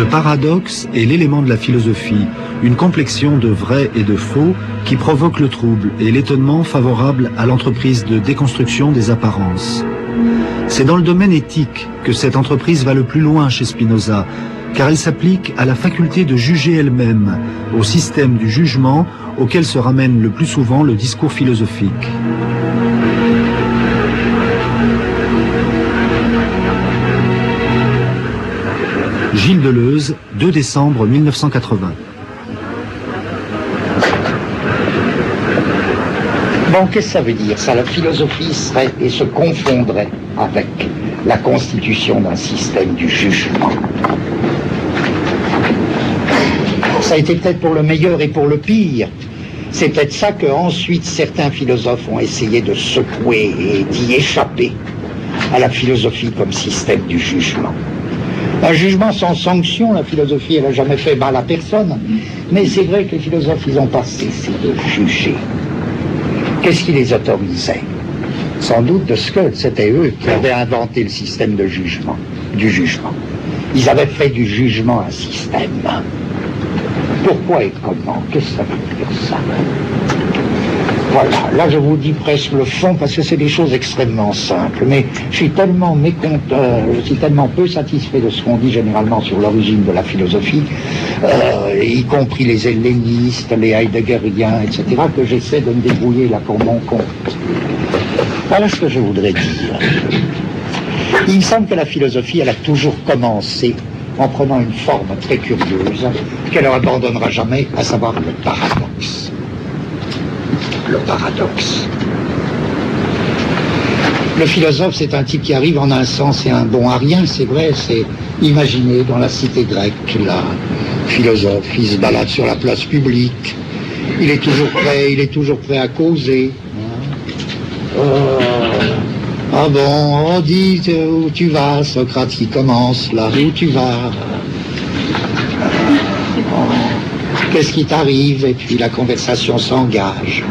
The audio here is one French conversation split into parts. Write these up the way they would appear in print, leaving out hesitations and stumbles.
Le paradoxe est l'élément de la philosophie, une complexion de vrai et de faux qui provoque le trouble et l'étonnement favorable à l'entreprise de déconstruction des apparences. C'est dans le domaine éthique que cette entreprise va le plus loin chez Spinoza, car elle s'applique à la faculté de juger elle-même, au système du jugement auquel se ramène le plus souvent le discours philosophique. Gilles Deleuze, 2 décembre 1980. Bon, qu'est-ce que ça veut dire ça? La philosophie serait et se confondrait avec la constitution d'un système du jugement. Ça a été peut-être pour le meilleur et pour le pire. C'est peut-être ça qu'ensuite certains philosophes ont essayé de secouer et d'y échapper à la philosophie comme système du jugement. Un jugement sans sanction, la philosophie, elle n'a jamais fait mal à personne. Mais c'est vrai que les philosophes, ils n'ont pas cessé de juger. Qu'est-ce qui les autorisait? Sans doute de ce que c'était eux qui avaient inventé le système de jugement, du jugement. Ils avaient fait du jugement un système. Pourquoi et comment? Qu'est-ce que ça veut dire ça? Voilà, là je vous dis presque le fond parce que c'est des choses extrêmement simples, mais je suis tellement je suis tellement peu satisfait de ce qu'on dit généralement sur l'origine de la philosophie, y compris les hellénistes, les heideggeriens, etc., que j'essaie de me débrouiller là pour mon compte. Voilà ce que je voudrais dire. Il me semble que la philosophie, elle a toujours commencé en prenant une forme très curieuse qu'elle n'abandonnera jamais, à savoir le paradoxe. Le paradoxe. Le philosophe, c'est un type qui arrive en un sens et un bon à rien, c'est vrai, c'est imaginé dans la cité grecque, la philosophe, il se balade sur la place publique, il est toujours prêt à causer. Ah bon, on dit où tu vas, Socrate qui commence, là, où tu vas? Qu'est-ce qui t'arrive? Et puis la conversation s'engage.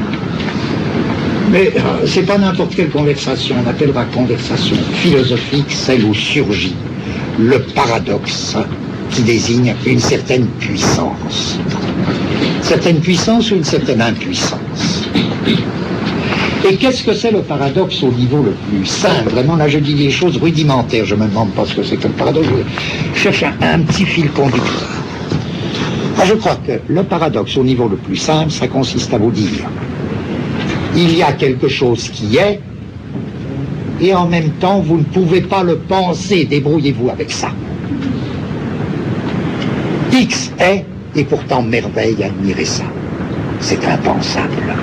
Mais c'est pas n'importe quelle conversation, on appellera conversation philosophique celle où surgit le paradoxe qui désigne une certaine puissance. Certaine puissance ou une certaine impuissance. Et qu'est-ce que c'est le paradoxe au niveau le plus simple? Vraiment, là je dis des choses rudimentaires, je me demande pas ce que c'est que le paradoxe, je cherche un petit fil conducteur. Je crois que le paradoxe au niveau le plus simple, ça consiste à vous dire il y a quelque chose qui est, et en même temps, vous ne pouvez pas le penser, débrouillez-vous avec ça. X est, et pourtant merveille, admirez ça. C'est impensable.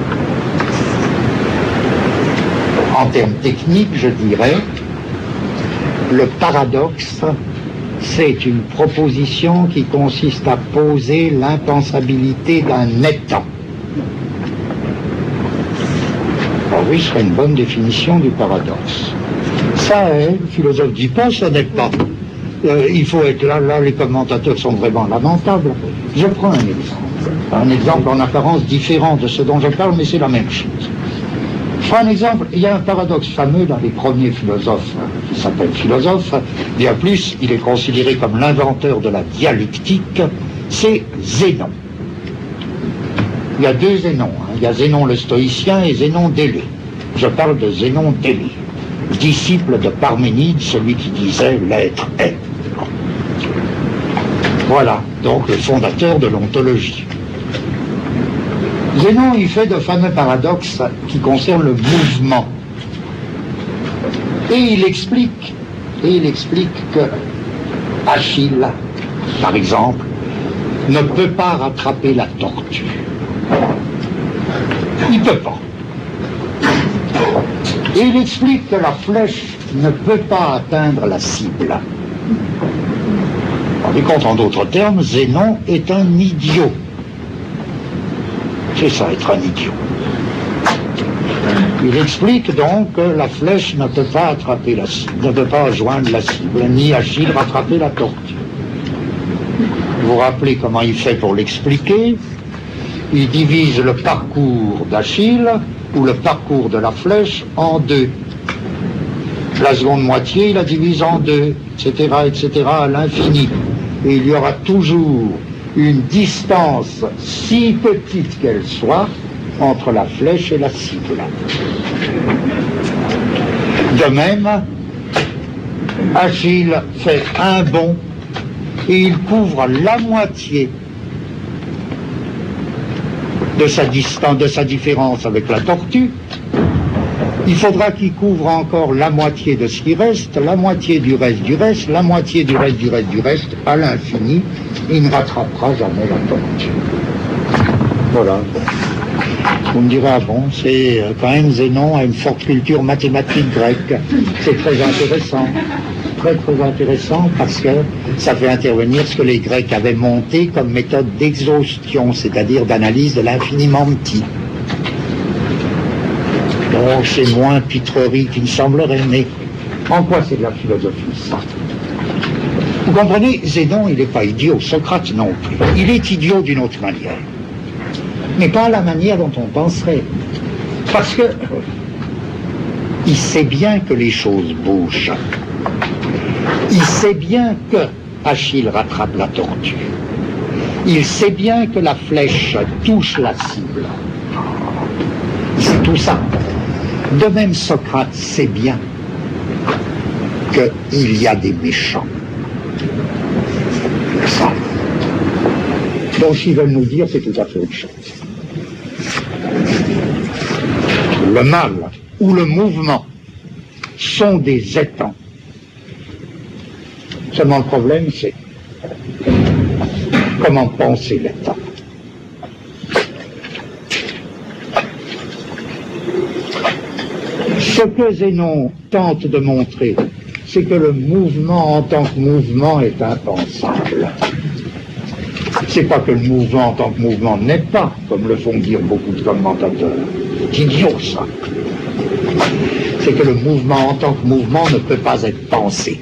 En termes techniques, je dirais, le paradoxe, c'est une proposition qui consiste à poser l'impensabilité d'un étant. Ah oui, ce serait une bonne définition du paradoxe. Ça est, le philosophe dit pas, ça n'est pas. Il faut être là, les commentateurs sont vraiment lamentables. Je prends un exemple en apparence différent de ce dont je parle, mais c'est la même chose. Je prends un exemple, il y a un paradoxe fameux dans les premiers philosophes, qui s'appelle philosophe, bien plus, il est considéré comme l'inventeur de la dialectique, c'est Zénon. Il y a deux Zénons, il y a Zénon le stoïcien et Zénon d'Élée. Je parle de Zénon d'Élée, disciple de Parménide, celui qui disait l'être est. Voilà, donc le fondateur de l'ontologie. Zénon, il fait de fameux paradoxes qui concernent le mouvement. Et il explique que Achille, par exemple, ne peut pas rattraper la tortue. Il ne peut pas. Et il explique que la flèche ne peut pas atteindre la cible. Vous rendez compte, en d'autres termes, Zénon est un idiot. C'est ça, être un idiot. Il explique donc que la flèche ne peut pas attraper la cible, ne peut pas rejoindre la cible, ni Achille rattraper la tortue. Vous vous rappelez comment il fait pour l'expliquer? Il divise le parcours d'Achille, ou le parcours de la flèche, en deux. La seconde moitié, il la divise en deux, etc., à l'infini. et il y aura toujours une distance, si petite qu'elle soit, entre la flèche et la cible. De même, Achille fait un bond et il couvre la moitié de sa distance, de sa différence avec la tortue. Il faudra qu'il couvre encore la moitié de ce qui reste, la moitié du reste du reste, la moitié du reste du reste du reste, à l'infini. Il ne rattrapera jamais la tortue. Voilà. Vous me direz, ah bon, c'est quand même Zénon a une forte culture mathématique grecque. C'est très intéressant. Très très intéressant parce que ça fait intervenir ce que les Grecs avaient monté comme méthode d'exhaustion, c'est-à-dire d'analyse de l'infiniment petit. Donc c'est moins pitrerie qu'il ne semblerait, mais en quoi c'est de la philosophie, ça? Vous comprenez, Zénon, il n'est pas idiot, Socrate non plus. Il est idiot d'une autre manière, mais pas à la manière dont on penserait. Parce que il sait bien que les choses bougent. Il sait bien que Achille rattrape la tortue. Il sait bien que la flèche touche la cible. C'est tout ça. De même, Socrate sait bien qu'il y a des méchants. Ça. Donc, s'ils veulent nous dire, c'est tout à fait autre chose. Le mal ou le mouvement sont des étangs. Seulement le problème, c'est comment penser l'étang. Ce que Zénon tente de montrer, c'est que le mouvement en tant que mouvement est impensable. C'est pas que le mouvement en tant que mouvement n'est pas, comme le font dire beaucoup de commentateurs. C'est idiot, ça. C'est que le mouvement en tant que mouvement ne peut pas être pensé.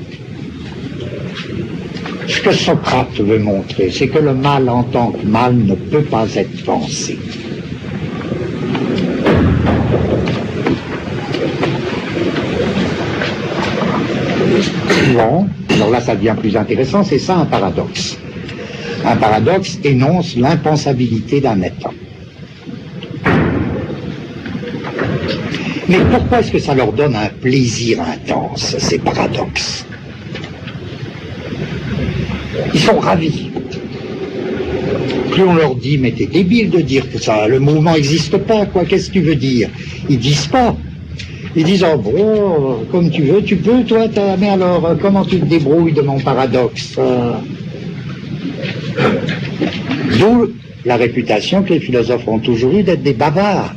Ce que Socrate veut montrer, c'est que le mal en tant que mal ne peut pas être pensé. Bon, alors là ça devient plus intéressant, c'est ça un paradoxe. Un paradoxe énonce l'impensabilité d'un état. Mais pourquoi est-ce que ça leur donne un plaisir intense, ces paradoxes? Ils sont ravis. Plus on leur dit, mais t'es débile de dire que ça, le mouvement n'existe pas, quoi, qu'est-ce que tu veux dire? Ils disent pas. Ils disent, oh bon, comme tu veux, tu peux, toi, mais alors, comment tu te débrouilles de mon paradoxe? D'où la réputation que les philosophes ont toujours eue d'être des bavards.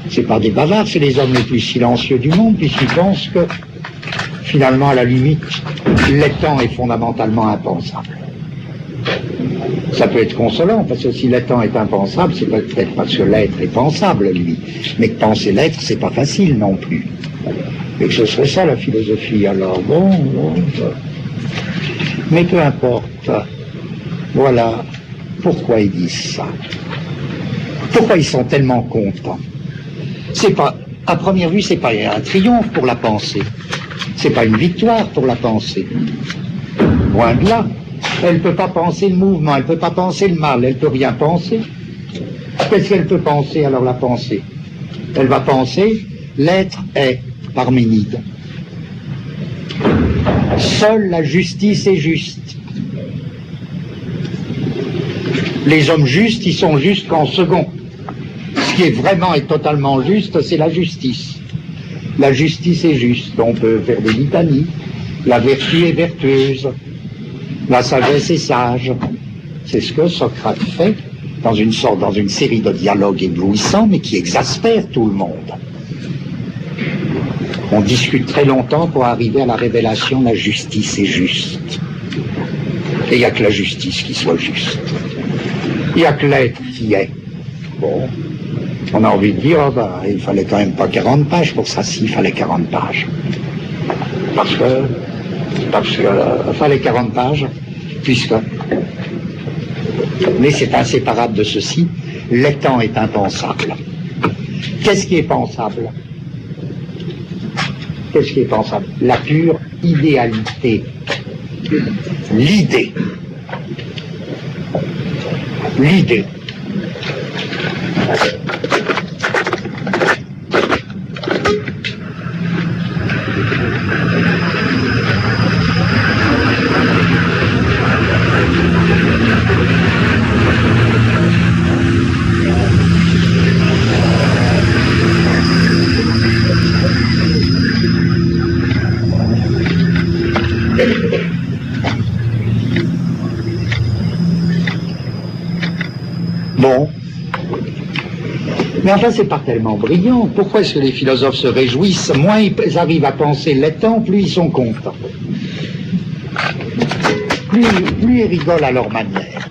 C'est pas des bavards, c'est les hommes les plus silencieux du monde, puisqu'ils pensent que, finalement, à la limite, l'étang est fondamentalement impensable. Ça peut être consolant, parce que si l'étang est impensable, c'est peut-être parce que l'être est pensable, lui. Mais que penser l'être, c'est pas facile non plus. Et que ce serait ça la philosophie, alors bon. Mais peu importe. Voilà pourquoi ils disent ça. Pourquoi ils sont tellement contents. C'est pas, à première vue, c'est pas un triomphe pour la pensée. C'est pas une victoire pour la pensée. Loin de là. Elle ne peut pas penser le mouvement, elle ne peut pas penser le mal, elle ne peut rien penser. Qu'est-ce qu'elle peut penser alors, la pensée? Elle va penser, l'être est Parménide. Seule la justice est juste. Les hommes justes, ils sont justes qu'en second. Ce qui est vraiment et totalement juste, c'est la justice. La justice est juste, on peut faire des litanies. La vertu est vertueuse. La sagesse est sage. C'est ce que Socrate fait dans une série de dialogues éblouissants, mais qui exaspèrent tout le monde. On discute très longtemps pour arriver à la révélation, la justice est juste. Et il n'y a que la justice qui soit juste. Il n'y a que l'être qui est. Bon, on a envie de dire, oh ben, il fallait quand même pas 40 pages pour ça, si, il fallait 40 pages. Parce que fallait 40 pages, puisque, mais c'est inséparable de ceci, l'étang est impensable. Qu'est-ce qui est pensable? Qu'est-ce qui est pensable? La pure idéalité. l'idée. L'idée. Bon. Mais enfin, c'est pas tellement brillant. Pourquoi est-ce que les philosophes se réjouissent? Moins ils arrivent à penser l'étant, plus ils sont contents. Plus ils rigolent à leur manière.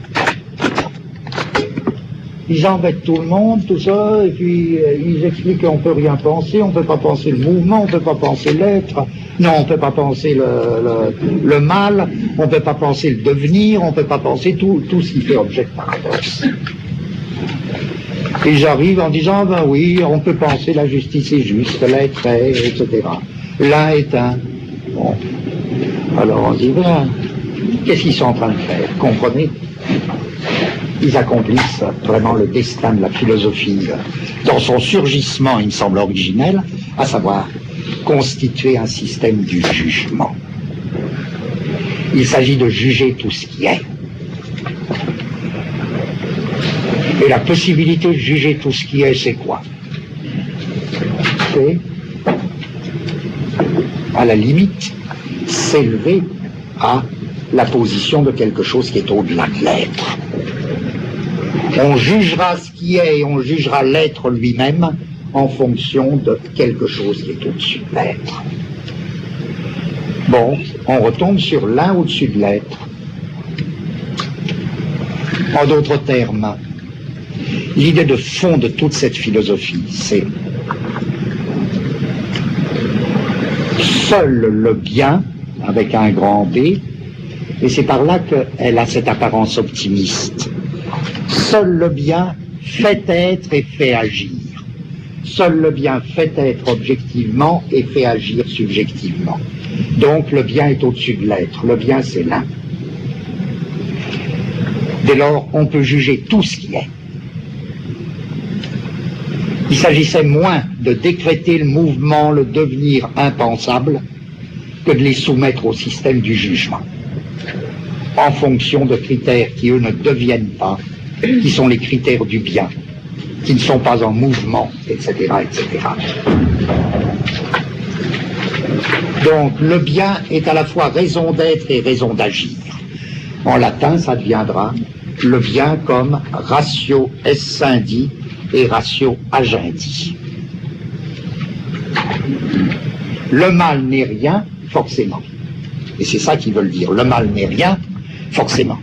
Ils embêtent tout le monde, tout ça, et puis ils expliquent qu'on peut rien penser, on peut pas penser le mouvement, on peut pas penser l'être, non, on peut pas penser le mal, on peut pas penser le devenir, on peut pas penser tout ce qui fait objet de paradoxe. Et j'arrive en disant, ben oui, on peut penser la justice est juste, l'être est, etc. L'un est un. Bon. Alors on dit, ben, qu'est-ce qu'ils sont en train de faire? Comprenez? Ils accomplissent vraiment le destin de la philosophie dans son surgissement, il me semble originel, à savoir constituer un système du jugement. Il s'agit de juger tout ce qui est. Et la possibilité de juger tout ce qui est, c'est quoi? C'est, à la limite, s'élever à la position de quelque chose qui est au-delà de l'être. On jugera ce qui est et on jugera l'être lui-même en fonction de quelque chose qui est au-dessus de l'être. Bon, on retombe sur l'un au-dessus de l'être. En d'autres termes, l'idée de fond de toute cette philosophie, c'est seul le bien, avec un grand B, et c'est par là qu'elle a cette apparence optimiste. Seul le bien fait être et fait agir. Seul le bien fait être objectivement et fait agir subjectivement. Donc le bien est au-dessus de l'être. Le bien, c'est l'un. Dès lors, on peut juger tout ce qui est. Il s'agissait moins de décréter le mouvement, le devenir impensable, que de les soumettre au système du jugement, en fonction de critères qui, eux, ne deviennent pas, qui sont les critères du bien, qui ne sont pas en mouvement, etc., etc. Donc, le bien est à la fois raison d'être et raison d'agir. En latin, ça deviendra le bien comme ratio essendi et ratio agendi. Le mal n'est rien, forcément. Et c'est ça qu'ils veulent dire. Le mal n'est rien, forcément.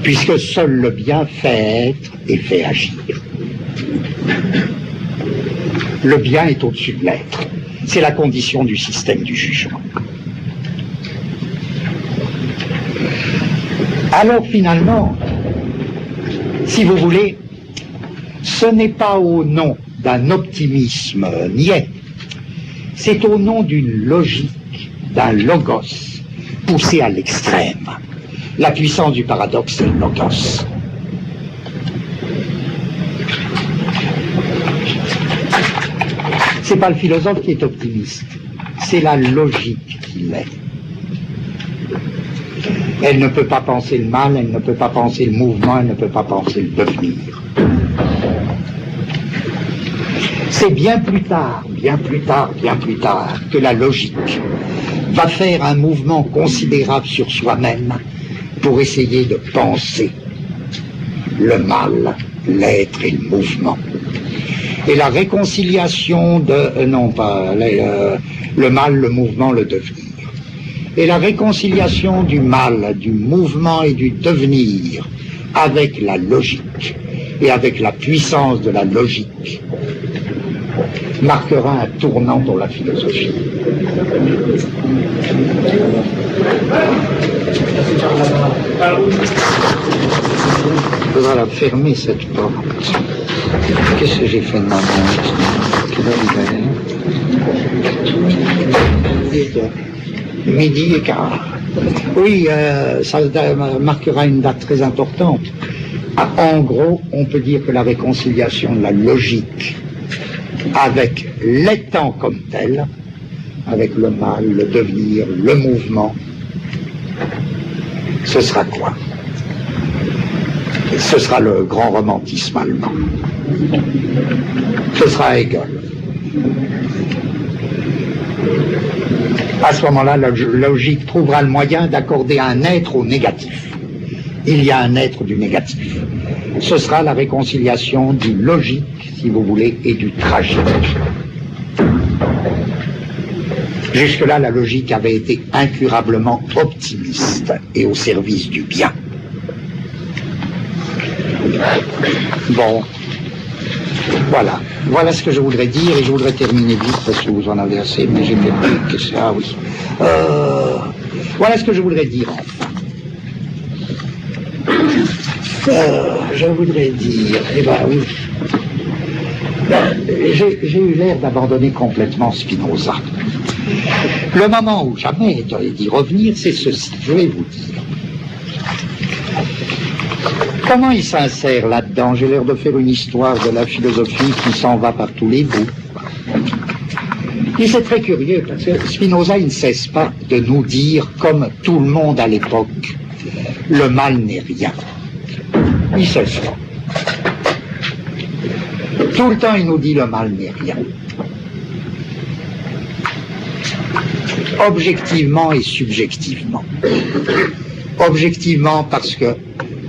Puisque seul le bien fait être et fait agir. Le bien est au-dessus de l'être. C'est la condition du système du jugement. Alors finalement, si vous voulez, ce n'est pas au nom d'un optimisme niais, c'est au nom d'une logique, d'un logos, poussé à l'extrême. La puissance du paradoxe, c'est le logos. C'est pas le philosophe qui est optimiste, c'est la logique qui l'est. Elle ne peut pas penser le mal, elle ne peut pas penser le mouvement, elle ne peut pas penser le devenir. C'est bien plus tard que la logique va faire un mouvement considérable sur soi-même pour essayer de penser le mal, l'être et le mouvement. Et la réconciliation de, non pas le mal, le mouvement, le devenir. Et la réconciliation du mal, du mouvement et du devenir avec la logique et avec la puissance de la logique marquera un tournant dans la philosophie. Il faudra la fermer, cette porte. Qu'est-ce que j'ai fait de ma montre? Quelle heure il est? Midi et quart. Oui, ça marquera une date très importante. En gros, on peut dire que la réconciliation de la logique avec les temps comme tel, avec le mal, le devenir, le mouvement, ce sera quoi? Ce sera le grand romantisme allemand. Ce sera Hegel. À ce moment-là, la logique trouvera le moyen d'accorder un être au négatif. Il y a un être du négatif. Ce sera la réconciliation du logique, si vous voulez, et du tragique. Jusque-là, la logique avait été incurablement optimiste et au service du bien. Bon, voilà. Voilà ce que je voudrais dire, et je voudrais terminer vite parce que vous en avez assez, mais j'ai perdu une question. Ah oui. Voilà ce que je voudrais dire, enfin. Je voudrais dire, eh ben oui. J'ai eu l'air d'abandonner complètement Spinoza. Le moment où jamais d'y revenir, c'est ceci. Je vais vous dire. Comment il s'insère là-dedans? J'ai l'air de faire une histoire de la philosophie qui s'en va par tous les bouts. Et c'est très curieux, parce que Spinoza, il ne cesse pas de nous dire, comme tout le monde à l'époque, le mal n'est rien. Il cesse pas. Tout le temps, il nous dit le mal n'est rien. Objectivement et subjectivement. Objectivement parce que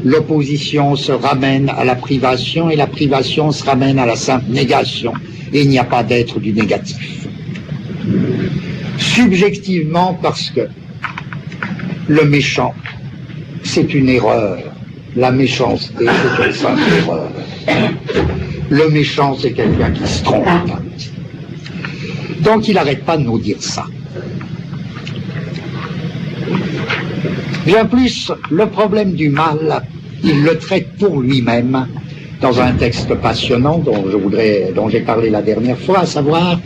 l'opposition se ramène à la privation et la privation se ramène à la simple négation. Et il n'y a pas d'être du négatif. Subjectivement parce que le méchant, c'est une erreur. La méchanceté, c'est une simple erreur. Le méchant, c'est quelqu'un qui se trompe. Donc il n'arrête pas de nous dire ça. Bien plus, le problème du mal, il le traite pour lui-même dans un texte passionnant dont j'ai parlé la dernière fois, à savoir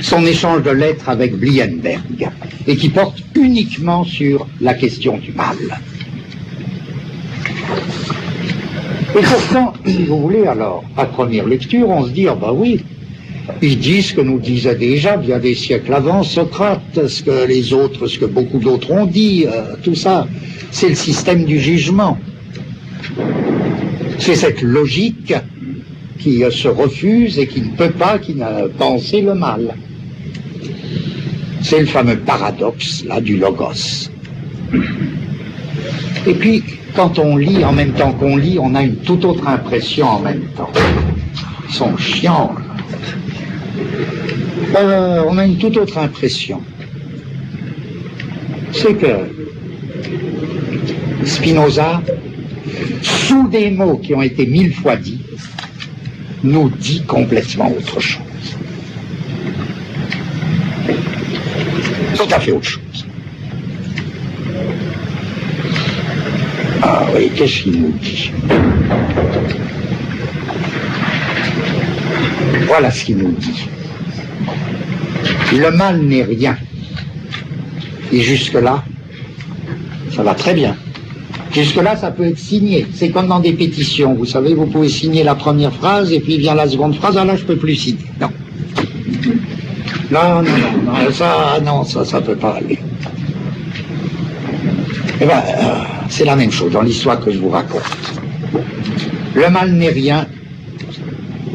son échange de lettres avec Blienberg, et qui porte uniquement sur la question du mal. Et pourtant, si vous voulez, alors, à première lecture, on se dit, ah bah oui, ils disent ce que nous disait déjà, bien des siècles avant, Socrate, ce que beaucoup d'autres ont dit, tout ça, c'est le système du jugement. C'est cette logique qui se refuse et qui ne peut pas, qui n'a pensé le mal. C'est le fameux paradoxe, là, du logos. Et puis, quand on lit, en même temps qu'on lit, on a une toute autre impression en même temps. Ils sont chiants. On a une toute autre impression. C'est que Spinoza, sous des mots qui ont été 1000 fois dits, nous dit complètement autre chose. Tout à fait autre chose. Ah oui, qu'est-ce qu'il nous dit? Voilà ce qu'il nous dit. Le mal n'est rien. Et jusque-là, ça va très bien. Jusque-là, ça peut être signé. C'est comme dans des pétitions. Vous savez, vous pouvez signer la première phrase et puis vient la seconde phrase. Ah là, je peux plus signer. Non. Non, ça peut pas aller. Eh bien, c'est la même chose dans l'histoire que je vous raconte. Le mal n'est rien.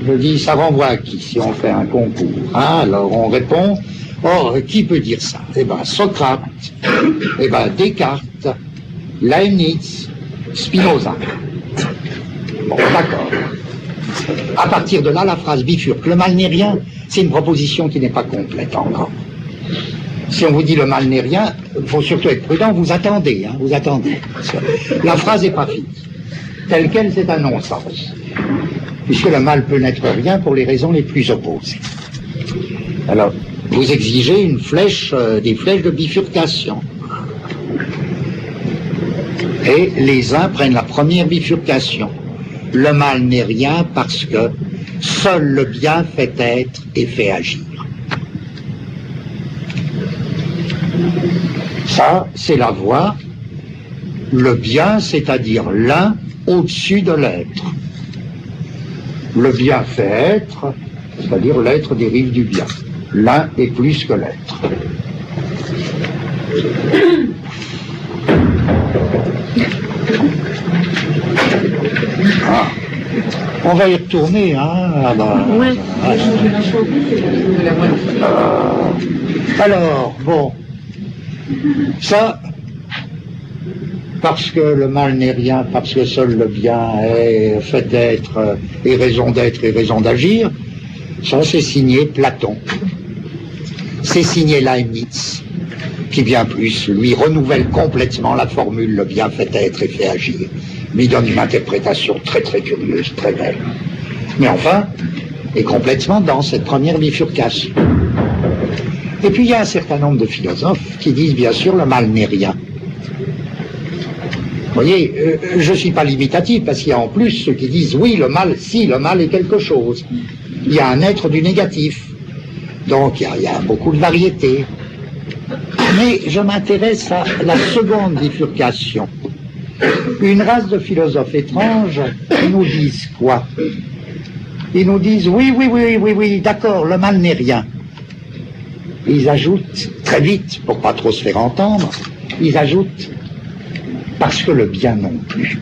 Je dis, ça renvoie à qui si on fait un concours? Hein, alors on répond, oh, qui peut dire ça? Eh bien, Socrate, eh bien, Descartes, Leibniz, Spinoza. Bon, d'accord. À partir de là, la phrase bifurque. Le mal n'est rien, c'est une proposition qui n'est pas complète encore. Si on vous dit le mal n'est rien, il faut surtout être prudent, vous attendez, hein, vous attendez. La phrase n'est pas finie. Telle quelle, c'est un non-sens. Puisque le mal peut n'être rien pour les raisons les plus opposées. Alors, vous exigez une flèche, des flèches de bifurcation. Et les uns prennent la première bifurcation. Le mal n'est rien parce que seul le bien fait être et fait agir. Ça, c'est la voie, le bien, c'est-à-dire l'un au-dessus de l'être. Le bien fait être, c'est-à-dire l'être dérive du bien. L'un est plus que l'être. Ah. On va y retourner, hein. Ah bah, Ouais. Alors, bon, ça, parce que le mal n'est rien, parce que seul le bien est fait d'être, et raison d'être et raison d'agir, ça c'est signé Platon. C'est signé Leibniz, qui bien plus, lui, renouvelle complètement la formule le bien fait être et fait agir. Lui donne une interprétation très très curieuse, très belle. Mais enfin, est complètement dans cette première bifurcation. Et puis il y a un certain nombre de philosophes qui disent bien sûr le mal n'est rien. Vous voyez, je ne suis pas limitatif parce qu'il y a en plus ceux qui disent oui, le mal, si, le mal est quelque chose. Il y a un être du négatif. Donc il y a beaucoup de variétés. Mais je m'intéresse à la seconde bifurcation. Une race de philosophes étranges, ils nous disent quoi? Ils nous disent oui, d'accord, le mal n'est rien. Ils ajoutent, très vite, pour pas trop se faire entendre, ils ajoutent parce que le bien non plus.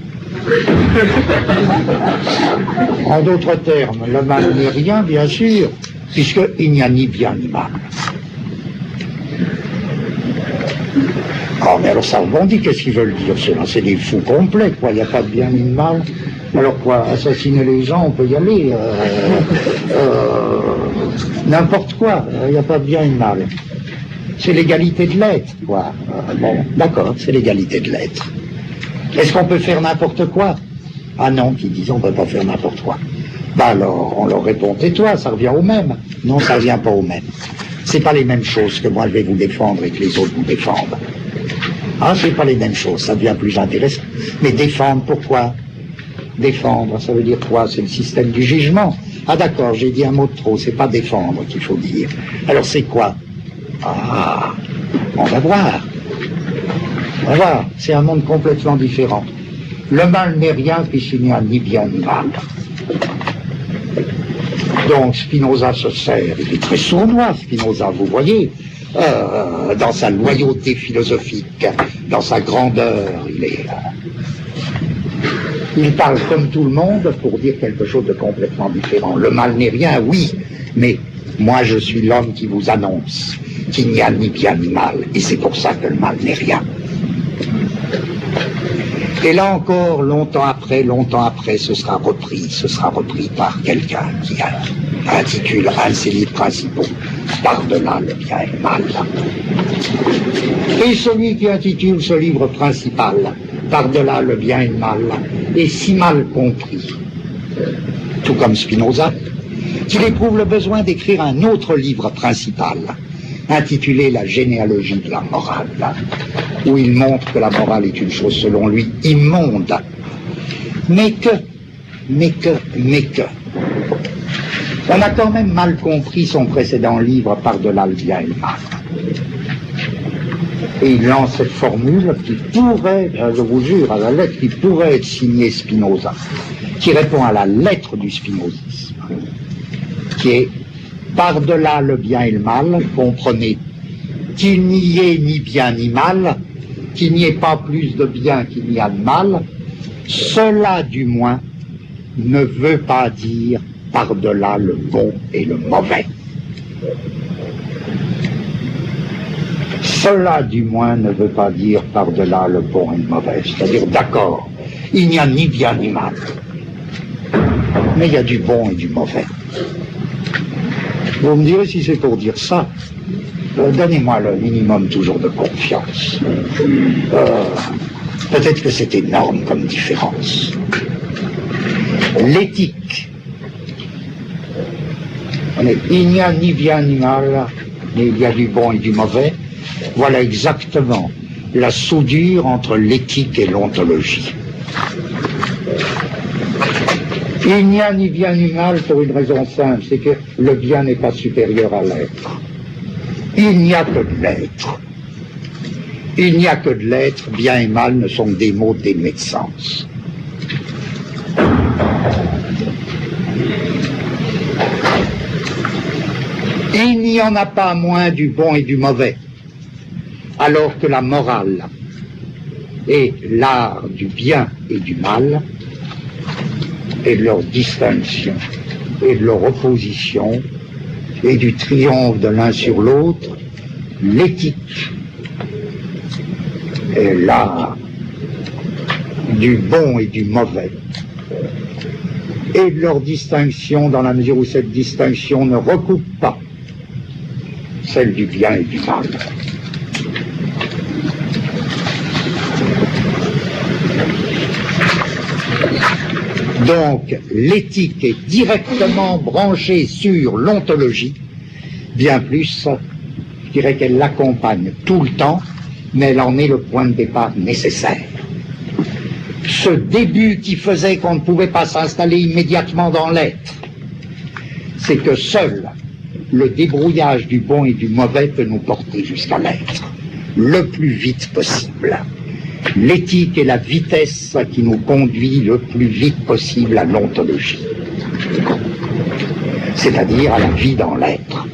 En d'autres termes, le mal n'est rien, bien sûr, puisqu'il n'y a ni bien ni mal. Oh, mais alors ça rebondit, qu'est-ce qu'ils veulent dire cela? C'est des fous complets, quoi, il n'y a pas de bien ni de mal. Alors quoi, assassiner les gens, on peut y aller, n'importe quoi, il n'y a pas de bien ni de mal. C'est l'égalité de l'être, quoi. Bon, d'accord, c'est l'égalité de l'être. Est-ce qu'on peut faire n'importe quoi? Ah non, qui disent on ne peut pas faire n'importe quoi. Bah alors, on leur répond, tais-toi, ça revient au même. Non, ça ne revient pas au même. C'est pas les mêmes choses que moi je vais vous défendre et que les autres vous défendent. Ah, c'est pas les mêmes choses, ça devient plus intéressant. Mais défendre, pourquoi? Défendre, ça veut dire quoi? C'est le système du jugement. Ah d'accord, j'ai dit un mot de trop, c'est pas défendre qu'il faut dire. Alors c'est quoi? Ah, on va voir. On va voir, c'est un monde complètement différent. Le mal n'est rien puisqu'il n'y a ni bien ni mal. Donc Spinoza se sert, il est très sournois Spinoza, vous voyez, dans sa loyauté philosophique, dans sa grandeur, il parle comme tout le monde pour dire quelque chose de complètement différent. Le mal n'est rien, oui, mais moi je suis l'homme qui vous annonce qu'il n'y a ni bien ni mal, et c'est pour ça que le mal n'est rien. Et là encore, longtemps après, ce sera repris par quelqu'un qui intitule un de ses livres principaux, Par-delà le bien et le mal. Et celui qui intitule ce livre principal, Par-delà le bien et le mal, est si mal compris, tout comme Spinoza, qu'il éprouve le besoin d'écrire un autre livre principal, intitulé La généalogie de la morale, où il montre que la morale est une chose, selon lui, immonde. Mais que, on a quand même mal compris son précédent livre, Par-delà le bien et le mal. Et il lance cette formule qui pourrait, je vous jure, à la lettre, qui pourrait être signée Spinoza, qui répond à la lettre du spinozisme, qui est par-delà le bien et le mal, comprenez qu'il n'y ait ni bien ni mal, qu'il n'y ait pas plus de bien qu'il n'y a de mal, cela du moins ne veut pas dire par-delà le bon et le mauvais. Cela du moins ne veut pas dire par-delà le bon et le mauvais, c'est-à-dire d'accord, il n'y a ni bien ni mal, mais il y a du bon et du mauvais. Vous me direz si c'est pour dire ça, donnez-moi le minimum toujours de confiance. Peut-être que c'est énorme comme différence. L'éthique. Il n'y a ni bien ni mal, mais il y a du bon et du mauvais. Voilà exactement la soudure entre l'éthique et l'ontologie. Il n'y a ni bien ni mal pour une raison simple, c'est que le bien n'est pas supérieur à l'être. Il n'y a que l'être. Il n'y a que de l'être, bien et mal ne sont que des mots dénués de sens. Il n'y en a pas moins du bon et du mauvais, alors que la morale est l'art du bien et du mal, et de leur distinction, et de leur opposition, et du triomphe de l'un sur l'autre. L'éthique est l'art du bon et du mauvais, et de leur distinction dans la mesure où cette distinction ne recoupe pas celle du bien et du mal. Donc, l'éthique est directement branchée sur l'ontologie, bien plus, je dirais qu'elle l'accompagne tout le temps, mais elle en est le point de départ nécessaire. Ce début qui faisait qu'on ne pouvait pas s'installer immédiatement dans l'être, c'est que seul le débrouillage du bon et du mauvais peut nous porter jusqu'à l'être, le plus vite possible. L'éthique est la vitesse qui nous conduit le plus vite possible à l'ontologie, c'est-à-dire à la vie dans l'être.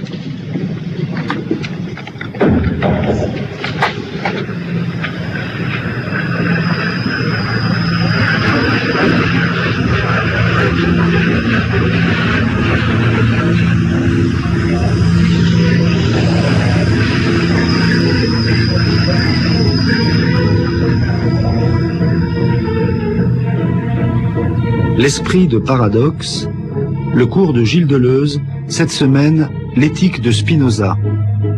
L'esprit de paradoxe, le cours de Gilles Deleuze, cette semaine, l'éthique de Spinoza.